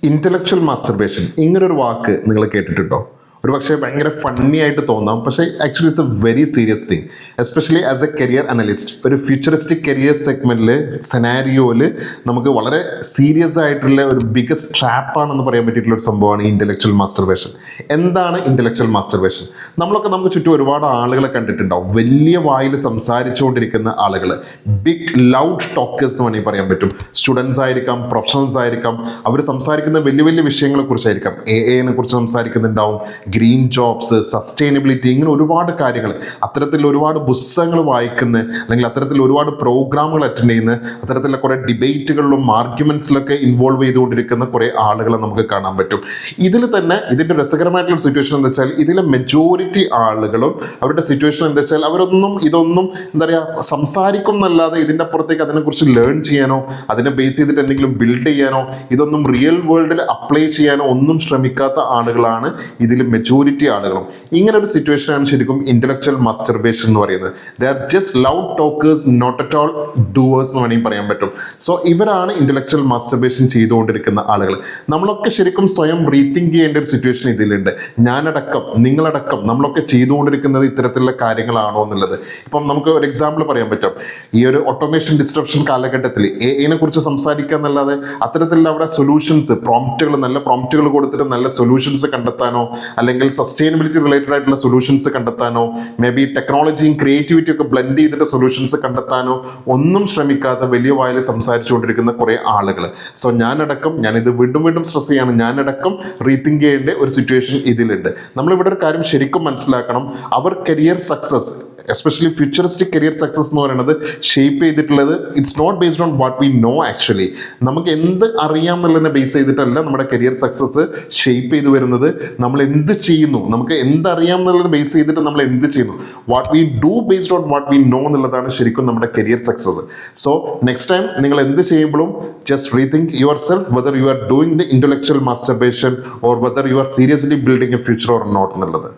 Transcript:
Intellectual masturbation ഇങ്ങനൊരു വാക്ക് നിങ്ങൾ കേട്ടിട്ടുണ്ടോ? ഒരു പക്ഷേ ഭയങ്കര ഫണ്ണി ആയിട്ട് തോന്നാം, പക്ഷേ actually it's A very serious thing. Especially as A career analyst, ഒരു ഫ്യൂച്ചറിസ്റ്റിക് കരിയർ സെഗ്മെന്റിൽ സെനാരിയോയിൽ നമുക്ക് വളരെ സീരിയസ് ആയിട്ടുള്ള ഒരു ബിഗസ്റ്റ് ട്രാപ്പാണെന്ന് പറയാൻ പറ്റിയിട്ടുള്ള ഒരു സംഭവമാണ് ഇന്റലക്ച്വൽ മാസ്റ്റർബേഷൻ. എന്താണ് ഇന്റലക്ച്വൽ മാസ്റ്റർബേഷൻ? നമുക്ക് ചുറ്റും ഒരുപാട് ആളുകളെ കണ്ടിട്ടുണ്ടാവും, വലിയ വായിൽ സംസാരിച്ചുകൊണ്ടിരിക്കുന്ന ആളുകൾ, ബിഗ് ലൗഡ് ടോക്കേഴ്സ് എന്ന് വേണമെങ്കിൽ പറയാൻ പറ്റും. സ്റ്റുഡൻസ് ആയിരിക്കാം, പ്രൊഫഷണൽസ് ആയിരിക്കാം, അവർ സംസാരിക്കുന്ന വലിയ വലിയ വിഷയങ്ങളെ കുറിച്ചായിരിക്കാം. AI കുറിച്ച് സംസാരിക്കുന്നുണ്ടാവും, ഗ്രീൻ ജോബ്സ്, സസ്റ്റൈനബിലിറ്റി, ഇങ്ങനെ ഒരുപാട് കാര്യങ്ങൾ. അത്തരത്തിൽ ഒരുപാട് പുസ്തകങ്ങൾ വായിക്കുന്ന, അല്ലെങ്കിൽ അത്തരത്തിൽ ഒരുപാട് പ്രോഗ്രാമുകൾ അറ്റൻഡ് ചെയ്യുന്ന, അത്തരത്തിലുള്ള കുറേ ഡിബേറ്റുകളിലും ആർഗ്യുമെന്റ്സിലൊക്കെ ഇൻവോൾവ് ചെയ്തുകൊണ്ടിരിക്കുന്ന കുറേ ആളുകളെ നമുക്ക് കാണാൻ പറ്റും. ഇതിൽ തന്നെ ഇതിൻ്റെ രസകരമായിട്ടുള്ള സിറ്റുവേഷൻ എന്താ വെച്ചാൽ, ഇതിലെ മെജോറിറ്റി ആളുകളും അവരുടെ സിറ്റുവേഷൻ എന്താ വെച്ചാൽ, ഇതൊന്നും എന്താ പറയുക, സംസാരിക്കും എന്നല്ലാതെ ഇതിൻ്റെ അപ്പുറത്തേക്ക് അതിനെക്കുറിച്ച് ലേൺ ചെയ്യാനോ അതിനെ ബേസ് ചെയ്തിട്ട് എന്തെങ്കിലും ബിൽഡ് ചെയ്യാനോ ഇതൊന്നും റിയൽ വേൾഡിൽ അപ്ലൈ ചെയ്യാനോ ഒന്നും ശ്രമിക്കാത്ത ആളുകളാണ് ഇതിൽ മെജോറിറ്റി ആളുകളും. ഇങ്ങനെ ഒരു സിറ്റുവേഷനാണ് ശരിക്കും ഇന്റലക്ച്വൽ മാസ്റ്റർബേഷൻ എന്ന് പറയുന്നത്. They are just loud talkers, not at all doers എന്ന് വേണമെങ്കിൽ പറയാൻ പറ്റും. സോ ഇവരാണ് ഇന്റലക്ച്വൽ മാസ്റ്റർബേഷൻ ചെയ്തുകൊണ്ടിരിക്കുന്ന ആളുകൾ. നമ്മളൊക്കെ ശരിക്കും സ്വയം റീതിങ്ക് ചെയ്യേണ്ട ഒരു സിറ്റുവേഷൻ ഇതിലുണ്ട്. ഞാനടക്കം, നിങ്ങളടക്കം നമ്മളൊക്കെ ചെയ്തുകൊണ്ടിരിക്കുന്നത് ഇത്തരത്തിലുള്ള കാര്യങ്ങളാണോ എന്നുള്ളത്. ഇപ്പം നമുക്ക് ഒരു എക്സാമ്പിൾ പറയാൻ പറ്റും. ഈ ഒരു ഓട്ടോമേഷൻ ഡിസ്ട്രപ്ഷൻ കാലഘട്ടത്തിൽ AI കുറിച്ച് സംസാരിക്കുക എന്നല്ലാതെ അത്തരത്തിലുള്ള അവിടെ സൊല്യൂഷൻസ്, നല്ല പ്രോംപ്റ്റുകൾ കൊടുത്തിട്ട് നല്ല സൊല്യൂഷൻസ് കണ്ടെത്താനോ, അല്ലെങ്കിൽ സസ്റ്റൈനബിലിറ്റി റിലേറ്റഡ് ആയിട്ടുള്ള സൊല്യൂഷൻസ് കണ്ടെത്താനോ, മേ ബി ടെക്നോളജിയും ക്രിയേറ്റിവിറ്റി ഒക്കെ ബ്ലെൻഡ് ചെയ്തിട്ട് സൊല്യൂഷൻസ് കണ്ടെത്താനോ ഒന്നും ശ്രമിക്കാത്ത വലിയ വായിൽ സംസാരിച്ചുകൊണ്ടിരിക്കുന്ന കുറേ ആളുകൾ. സോ ഞാനിത് വീണ്ടും സ്ട്രെസ് ചെയ്യാണ്, ഞാനടക്കം റീതിങ്ക് ചെയ്യേണ്ട ഒരു സിറ്റുവേഷൻ ഇതിലുണ്ട്. നമ്മളിവിടെ ഒരു കാര്യം ശരിക്കും മനസ്സിലാക്കണം. അവർ career success, especially futuristic career success എന്ന് പറയുന്നത് ഷേപ്പ് ചെയ്തിട്ടുള്ളത് it's not based on what we know. Actually നമുക്ക് എന്ത് അറിയാം എന്നുള്ളതിനെ ബേസ് ചെയ്തിട്ടല്ല നമ്മുടെ കരിയർ സക്സസ് ഷേപ്പ് ചെയ്ത് വരുന്നത്. നമ്മൾ എന്ത് ചെയ്യുന്നു, നമുക്ക് എന്തറിയാം എന്നുള്ളത് ബേസ് ചെയ്തിട്ട് നമ്മൾ എന്ത് ചെയ്യുന്നു, what we do based on what we know എന്നുള്ളതാണ് ശരിക്കും നമ്മുടെ career success. So next time നിങ്ങൾ എന്ത് ചെയ്യുമ്പോഴും just rethink yourself whether you are doing the intellectual masturbation or whether you are seriously building a future or not എന്നുള്ളത്.